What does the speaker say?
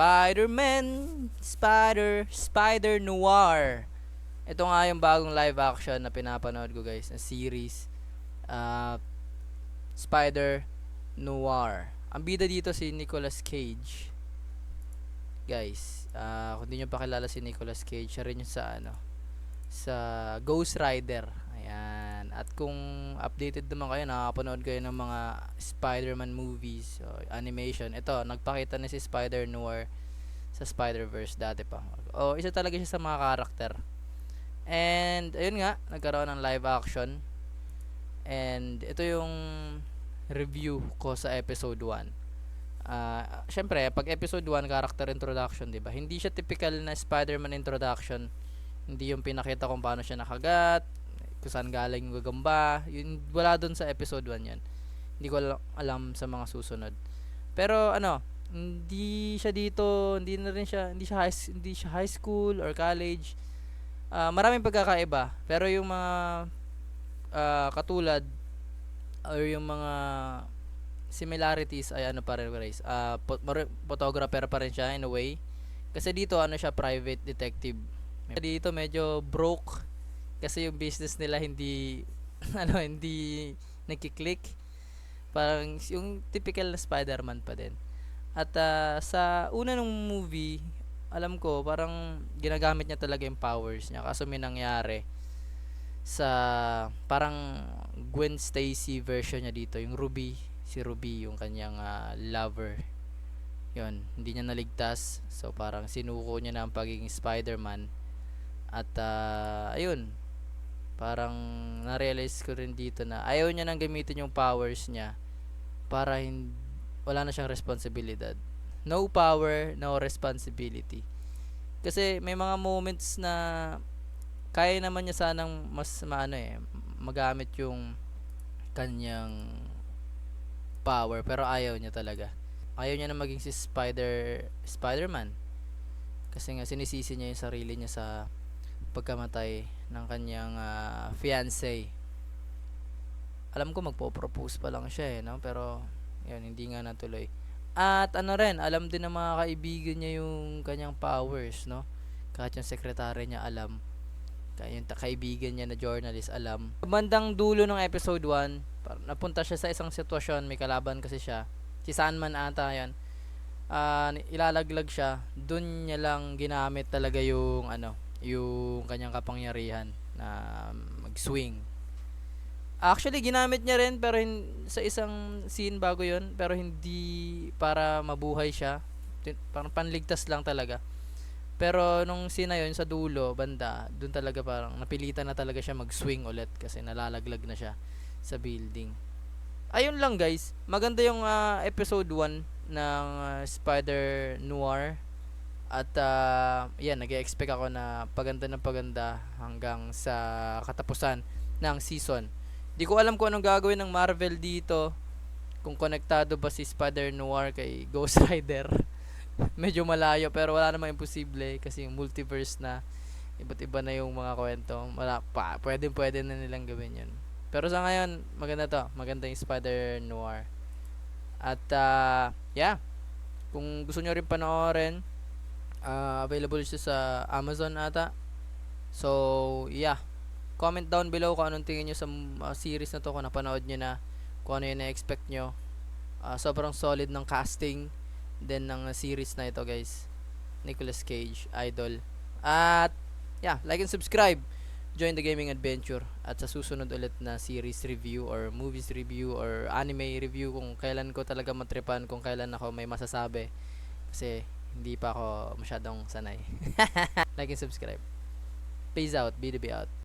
Spider-Man, Spider Noir. Ito nga yung bagong live action na pinapanood ko guys, na series. Uh, Spider Noir. Ang bida dito si Nicolas Cage. Guys, kung di nyo pa kilala si Nicolas Cage, siya rin yung sa Ghost Rider. Ayan. At kung updated naman kayo, nakapanood kayo ng mga Spider-Man movies o animation. Ito, nagpakita na si Spider Noir sa Spider-Verse dati pa. O, isa talaga siya sa mga karakter. And, ayun nga, nagkaroon ng live action. And, ito yung review ko sa episode 1. Syempre, pag episode 1, character introduction, diba? Hindi siya typical na Spider-Man introduction. Hindi yung pinakita kung paano siya nakagat, kung saan galing yung gagamba. Yun, wala dun sa episode 1 yan. Hindi ko alam sa mga susunod. Pero hindi siya dito, hindi siya high school or college. Maraming pagkakaiba. Pero yung mga katulad or yung mga similarities ay pa rin guys. Photographer pa rin siya in a way. Kasi dito siya, private detective. Dito medyo broke kasi yung business nila hindi hindi nagki-click. Parang yung typical na Spider-Man pa din. At sa una ng movie, alam ko parang ginagamit niya talaga yung powers niya. Kaso may nangyari sa parang Gwen Stacy version niya dito, yung si Ruby yung kanyang lover. Yun, hindi niya naligtas. So parang sinuko niya na ang pagiging Spider-Man. At ayun, parang na-realize ko rin dito na ayaw niya nang gamitin yung powers niya para wala na siyang responsibilidad. No power, no responsibility. Kasi may mga moments na kaya naman niya sanang mas magamit yung kanyang power, pero ayaw niya talaga. Ayaw niya na maging si Spider-Man. Kasi nga sinisisi niya yung sarili niya sa pagkamatay ng kanyang fiancé. Alam ko magpo-propose pa lang siya no? Pero yun, hindi nga natuloy. At alam din ng mga kaibigan niya yung kanyang powers, no? Kahit yung sekretary niya alam. Kaya yung kaibigan niya na journalist alam. Bandang dulo ng episode 1, napunta siya sa isang sitwasyon, may kalaban kasi siya. Si Sandman ata yan. Ilalaglag siya. Doon niya lang ginamit talaga yung yung kanyang kapangyarihan na mag-swing. Actually, ginamit niya rin pero sa isang scene bago yon, pero hindi para mabuhay siya. Parang panligtas lang talaga. Pero nung scene na yun sa dulo, banda, doon talaga parang napilitan na talaga siya mag-swing ulit kasi nalalaglag na siya sa building. Ayun lang guys, maganda yung episode 1 ng Spider Noir. At yan, nag-expect ako na paganda ng paganda hanggang sa katapusan ng season. Di ko alam kung anong gagawin ng Marvel dito. Kung konektado ba si Spider Noir kay Ghost Rider. Medyo malayo pero wala namang imposible kasi yung multiverse na, iba't iba na yung mga kwento. Pwede na nilang gawin yun. Pero sa ngayon, maganda to. Maganda yung Spider Noir. At yeah, kung gusto nyo rin panoorin, available siya sa Amazon ata. So yeah, comment down below kung anong tingin nyo sa series na to, kung napanood nyo na, kung ano yung na-expect nyo. Sobrang solid ng casting din ng series na ito guys. Nicolas Cage, idol. At yeah, like and subscribe. Join the gaming adventure. At sa susunod ulit na series review or movies review or anime review, kung kailan ko talaga matripan, kung kailan ako may masasabi, kasi hindi pa ako masyadong sanay. Like and subscribe. Peace out. BDB out.